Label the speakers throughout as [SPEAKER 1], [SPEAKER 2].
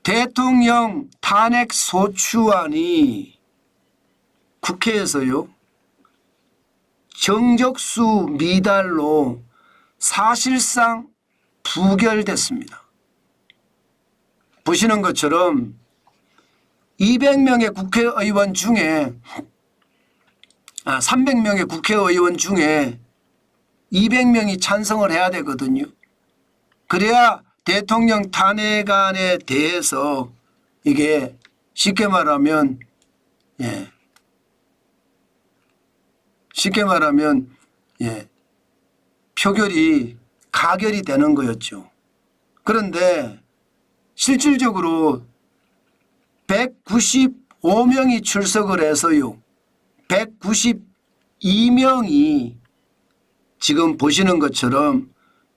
[SPEAKER 1] 대통령 탄핵 소추안이 국회에서요 정적수 미달로 사실상 부결됐습니다. 보시는 것처럼 200명의 국회의원 중에 300명의 국회의원 중에 200명이 찬성을 해야 되거든요. 그래야 대통령 탄핵안에 대해서 이게 쉽게 말하면 표결이 가결이 되는 거였죠. 그런데 실질적으로 195명이 출석을 해서요 192명이 지금 보시는 것처럼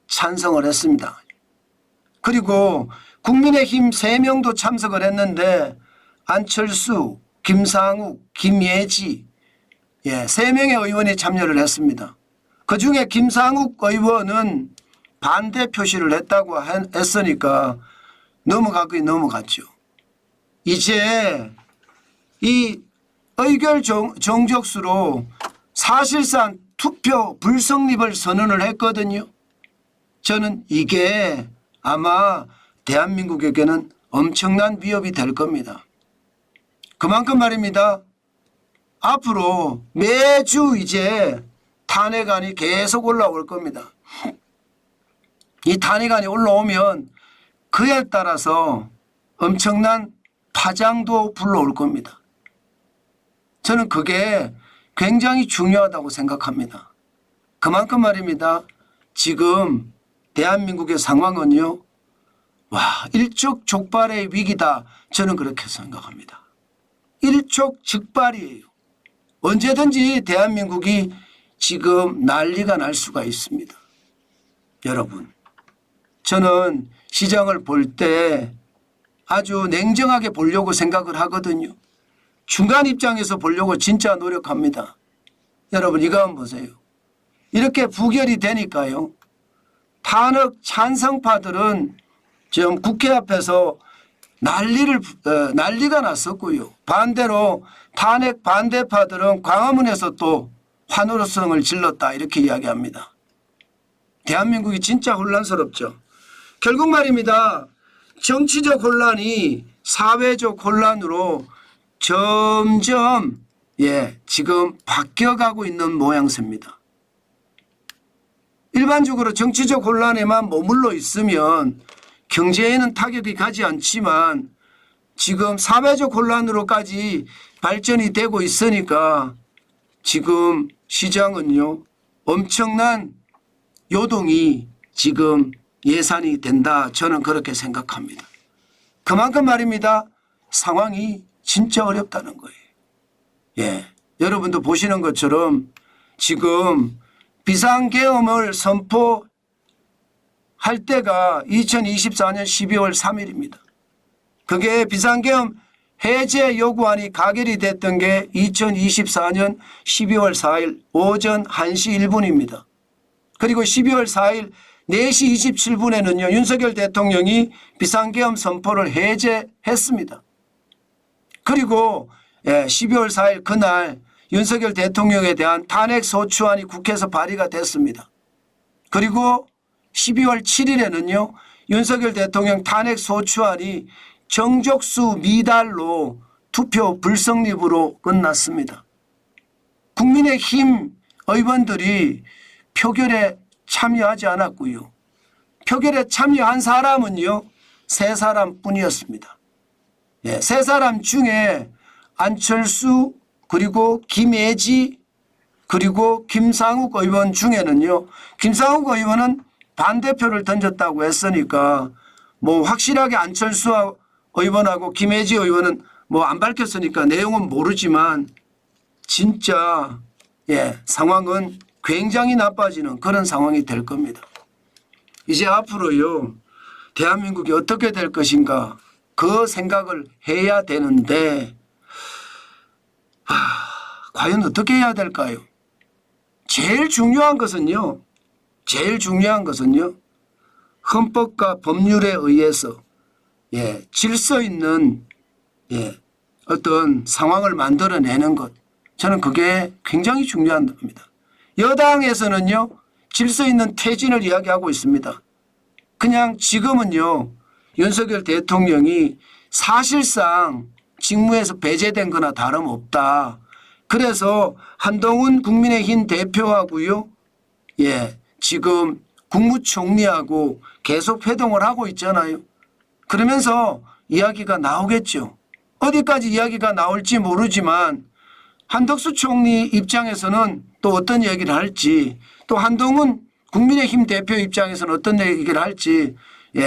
[SPEAKER 1] 찬성을 했습니다. 그리고 국민의힘 3명도 참석을 했는데 안철수, 김상욱, 김예지 3명의 의원이 참여를 했습니다. 그중에 김상욱 의원은 반대 표시를 했다고 했으니까 넘어갔죠. 이제 이 의결 정적수로 사실상 투표 불성립을 선언을 했거든요. 저는 이게 아마 대한민국에게는 엄청난 위협이 될 겁니다. 그만큼 말입니다. 앞으로 매주 이제 탄핵안이 계속 올라올 겁니다. 이 탄핵안이 올라오면 그에 따라서 엄청난 파장도 불러올 겁니다. 저는 그게 굉장히 중요하다고 생각합니다. 그만큼 말입니다. 지금 대한민국의 상황은요. 일촉즉발의 위기다. 저는 그렇게 생각합니다. 일촉즉발이에요. 언제든지 대한민국이 지금 난리가 날 수가 있습니다. 여러분, 저는 시장을 볼 때 아주 냉정하게 보려고 생각을 하거든요. 중간 입장에서 보려고 진짜 노력합니다. 여러분 이거 한번 보세요. 이렇게 부결이 되니까요. 탄핵 찬성파들은 지금 국회 앞에서 난리가 났었고요. 반대로 탄핵 반대파들은 광화문에서 또 환호성을 질렀다 이렇게 이야기합니다. 대한민국이 진짜 혼란스럽죠. 결국 말입니다. 정치적 혼란이 사회적 혼란으로 점점 지금 바뀌어가고 있는 모양새입니다. 일반적으로 정치적 혼란에만 머물러 있으면 경제에는 타격이 가지 않지만 지금 사회적 혼란으로까지 발전이 되고 있으니까 지금 시장은요 엄청난 요동이 지금 예산이 된다. 저는 그렇게 생각합니다. 그만큼 말입니다. 상황이 진짜 어렵다는 거예요. 여러분도 보시는 것처럼 지금 비상계엄을 선포할 때가 2024년 12월 3일입니다. 그게 비상계엄 해제 요구안이 가결이 됐던 게 2024년 12월 4일 오전 1시 1분입니다. 그리고 12월 4일 4시 27분에는요. 윤석열 대통령이 비상계엄 선포를 해제했습니다. 그리고 12월 4일 그날 윤석열 대통령에 대한 탄핵 소추안이 국회에서 발의가 됐습니다. 그리고 12월 7일에는요. 윤석열 대통령 탄핵 소추안이 정족수 미달로 투표 불성립으로 끝났습니다. 국민의힘 의원들이 표결에 참여하지 않았고요. 표결에 참여한 사람은요. 3사람 뿐이었습니다. 3사람 중에 안철수 그리고 김예지 그리고 김상욱 의원 중에는요. 김상욱 의원은 반대표를 던졌다고 했으니까 뭐 확실하게 안철수 의원하고 김예지 의원은 뭐 안 밝혔으니까 내용은 모르지만 진짜 상황은 굉장히 나빠지는 그런 상황이 될 겁니다. 이제 앞으로요. 대한민국이 어떻게 될 것인가 그 생각을 해야 되는데 과연 어떻게 해야 될까요? 제일 중요한 것은요. 헌법과 법률에 의해서 질서 있는 어떤 상황을 만들어내는 것, 저는 그게 굉장히 중요한 겁니다. 여당에서는요, 질서 있는 퇴진을 이야기하고 있습니다. 그냥 지금은요, 윤석열 대통령이 사실상 직무에서 배제된 거나 다름없다. 그래서 한동훈 국민의힘 대표하고요, 지금 국무총리하고 계속 회동을 하고 있잖아요. 그러면서 이야기가 나오겠죠. 어디까지 이야기가 나올지 모르지만 한덕수 총리 입장에서는 또 어떤 얘기를 할지, 또 한동훈 국민의힘 대표 입장에서는 어떤 얘기를 할지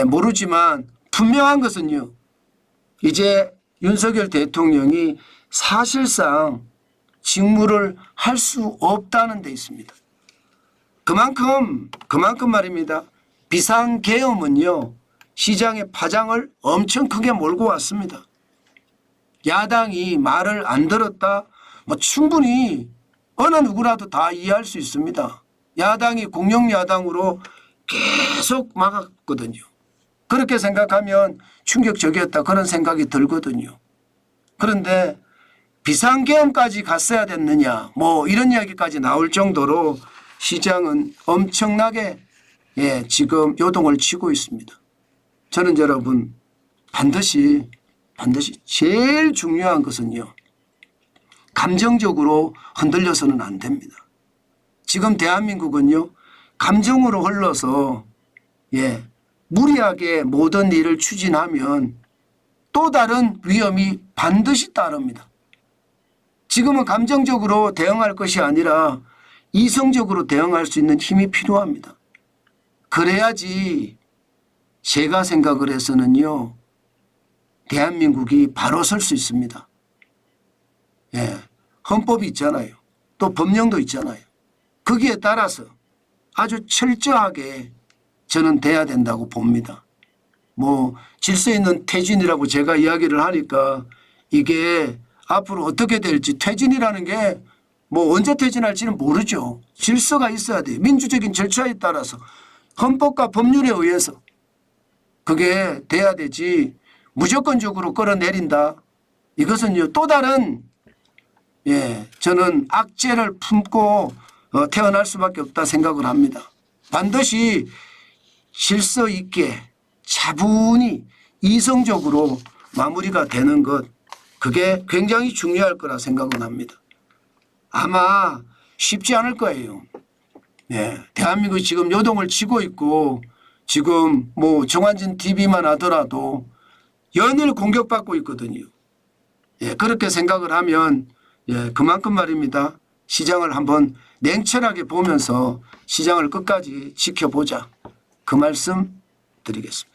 [SPEAKER 1] 모르지만 분명한 것은요, 이제 윤석열 대통령이 사실상 직무를 할 수 없다는 데 있습니다. 그만큼 말입니다. 비상계엄은요, 시장의 파장을 엄청 크게 몰고 왔습니다. 야당이 말을 안 들었다, 충분히 어느 누구라도 다 이해할 수 있습니다. 야당이 공룡야당으로 계속 막았거든요. 그렇게 생각하면 충격적이었다, 그런 생각이 들거든요. 그런데 비상계엄까지 갔어야 됐느냐, 이런 이야기까지 나올 정도로 시장은 엄청나게 지금 요동을 치고 있습니다. 저는 여러분 반드시 제일 중요한 것은요, 감정적으로 흔들려서는 안 됩니다. 지금 대한민국은요, 감정으로 흘러서 무리하게 모든 일을 추진하면 또 다른 위험이 반드시 따릅니다. 지금은 감정적으로 대응할 것이 아니라 이성적으로 대응할 수 있는 힘이 필요합니다. 그래야지 제가 생각을 해서는요, 대한민국이 바로 설 수 있습니다. 헌법이 있잖아요. 또 법령도 있잖아요. 거기에 따라서 아주 철저하게 저는 돼야 된다고 봅니다. 질서 있는 퇴진이라고 제가 이야기를 하니까 이게 앞으로 어떻게 될지, 퇴진이라는 게 언제 퇴진할지는 모르죠. 질서가 있어야 돼요. 민주적인 절차에 따라서 헌법과 법률에 의해서 그게 돼야 되지, 무조건적으로 끌어내린다, 이것은요 또 다른 저는 악재를 품고 태어날 수밖에 없다 생각을 합니다. 반드시 질서 있게 차분히 이성적으로 마무리가 되는 것, 그게 굉장히 중요할 거라 생각은 합니다. 아마 쉽지 않을 거예요. 대한민국이 지금 요동을 치고 있고, 지금 정한진 TV만 하더라도 연일 공격받고 있거든요. 그렇게 생각을 하면 그만큼 말입니다. 시장을 한번 냉철하게 보면서 시장을 끝까지 지켜보자, 그 말씀 드리겠습니다.